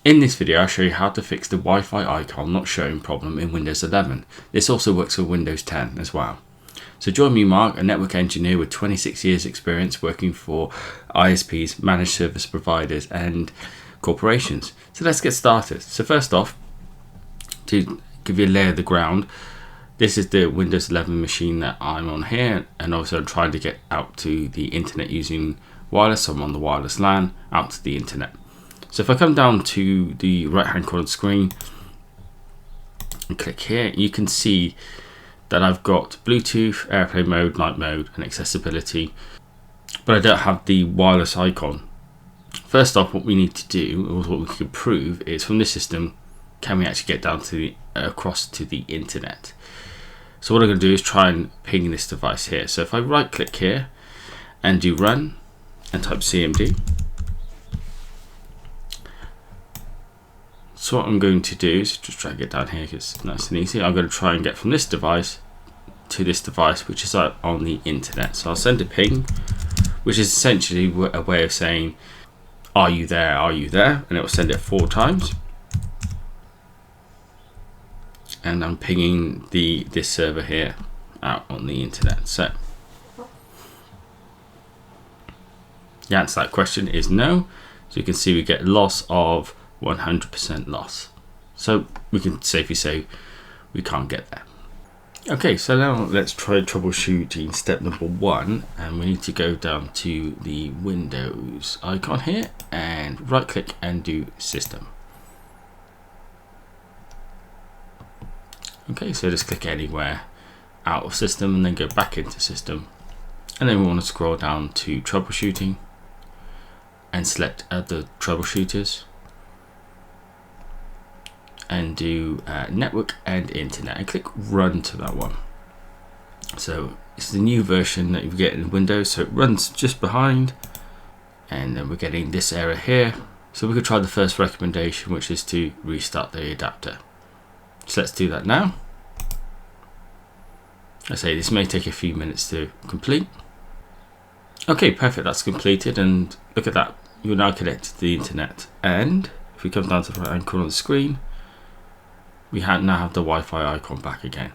In this video, I'll show you how to fix the Wi-Fi icon not showing problem in Windows 11. This also works for Windows 10 as well. So join me, Mark, a network engineer with 26 years experience working for ISPs, managed service providers and corporations. So let's get started. So first off, to give you a lay of the ground, this is the Windows 11 machine that I'm on here, and also I'm trying to get out to the internet using wireless. So I'm on the wireless LAN out to the internet. So if I come down to the right hand corner of the screen and click here, you can see that I've got Bluetooth, airplane mode, night mode and accessibility, but I don't have the wireless icon. First off, what we need to do, or what we can prove, is from this system, can we actually get down to across to the internet? So what I'm going to do is try and ping this device here. So if I right click here and do run and type CMD, so what I'm going to do is just try and get down here because it's nice and easy. I'm going to try and get from this device to this device, which is on the internet. So I'll send a ping, which is essentially a way of saying, are you there? Are you there? And it will send it 4 times. And I'm pinging this server here out on the internet. So the answer to that question is no. So you can see we get loss of 100% loss. So we can safely say we can't get there. Okay, so now let's try troubleshooting step number 1, and we need to go down to the Windows icon here and right click and do system. Okay, so just click anywhere out of system and then go back into system, and then we want to scroll down to troubleshooting and select the troubleshooters and do network and internet and click run to that one. So it's the new version that you get in Windows, so it runs just behind, and then we're getting this error here. So we could try the first recommendation, which is to restart the adapter. So let's do that now. I say this may take a few minutes to complete. Okay, perfect, that's completed, and look at that, you're now connected to the internet. And if we come down to the right hand corner of the screen, we now have the Wi-Fi icon back again.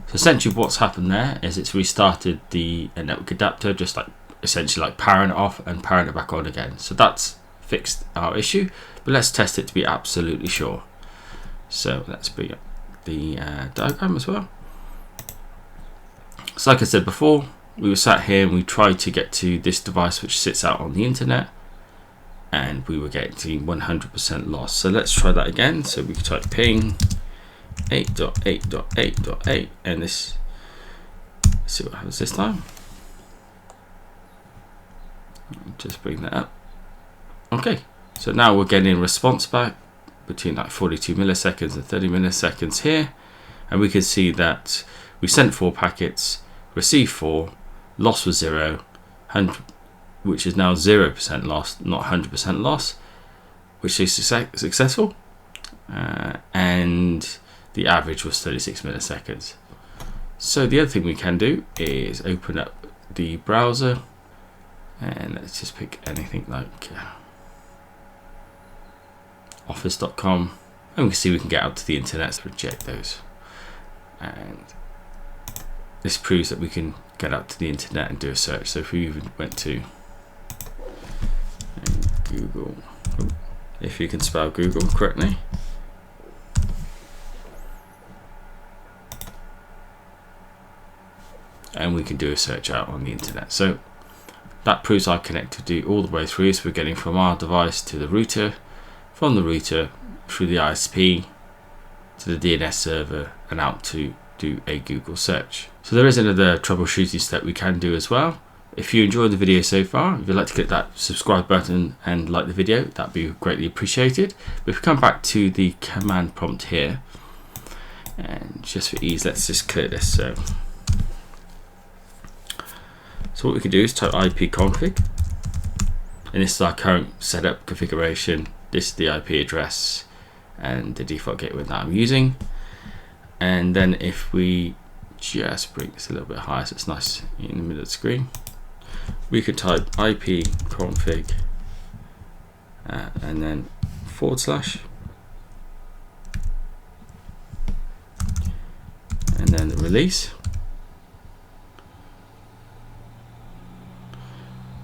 So essentially what's happened there is it's restarted the network adapter, just like essentially like powering it off and powering it back on again. So that's fixed our issue, but let's test it to be absolutely sure. So let's bring up the diagram as well. So like I said before, we were sat here and we tried to get to this device which sits out on the internet, and we were getting 100% loss. So let's try that again. So we can type ping 8.8.8.8 and this, let's see what happens this time. Just bring that up. Okay, so now we're getting a response back between like 42 milliseconds and 30 milliseconds here, and we can see that we sent 4 packets, received 4, loss was 0, which is now 0% loss, not 100% loss, which is successful, and the average was 36 milliseconds. So the other thing we can do is open up the browser, and let's just pick anything like office.com, and we can see we can get out to the internet. So reject those, and this proves that we can get out to the internet and do a search. So if we even went to Google, if you can spell Google correctly, and we can do a search out on the internet. So that proves our connectivity all the way through. So we're getting from our device to the router, from the router through the ISP to the DNS server, and out to do a Google search. So there is another troubleshooting step we can do as well. If you enjoyed the video so far, if you'd like to click that subscribe button and like the video, that'd be greatly appreciated. But if we come back to the command prompt here, and just for ease, let's just clear this. So what we can do is type ipconfig, and this is our current setup configuration. This is the IP address and the default gateway that I'm using. And then if we just bring this a little bit higher so it's nice in the middle of the screen, we could type ipconfig and then // and then the release.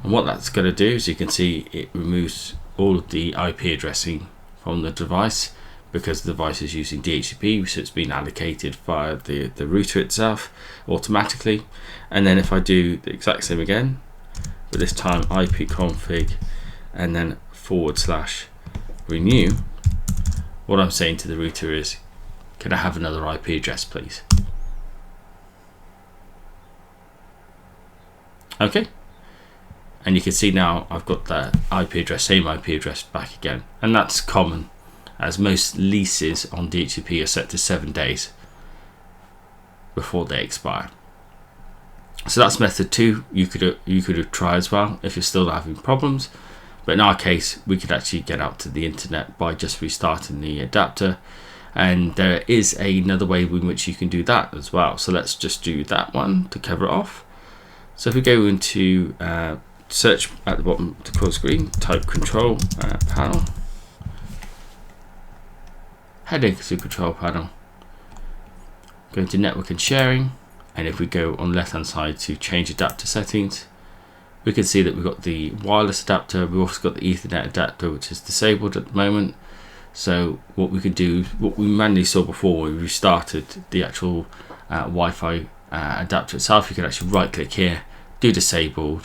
And what that's going to do is, you can see it removes all of the IP addressing from the device, because the device is using DHCP, so it's been allocated via the router itself automatically. And then if I do the exact same again, but this time ipconfig and then / renew, what I'm saying to the router is, can I have another IP address please? Okay, and you can see now I've got that IP address, same IP address back again, and that's common, as most leases on DHCP are set to 7 days before they expire. So that's method 2. You could try as well if you're still having problems, but in our case we could actually get out to the internet by just restarting the adapter, and there is another way in which you can do that as well. So let's just do that one to cover it off. So if we go into search at the bottom of the core screen, type control panel, heading to control panel, go into network and sharing, and if we go on the left hand side to change adapter settings, we can see that we've got the wireless adapter, we've also got the Ethernet adapter, which is disabled at the moment. So what we could do, what we manually saw before when we restarted the actual Wi-Fi adapter itself, you can actually right click here, do disable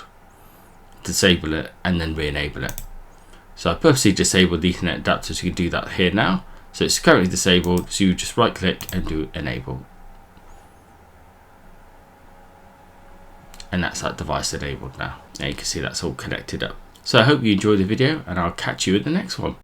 it, and then re-enable it. So I purposely disabled the Ethernet adapter, so you can do that here now. So it's currently disabled, so you just right click and do enable, and that's that device enabled now. And you can see that's all connected up. So I hope you enjoyed the video, and I'll catch you in the next one.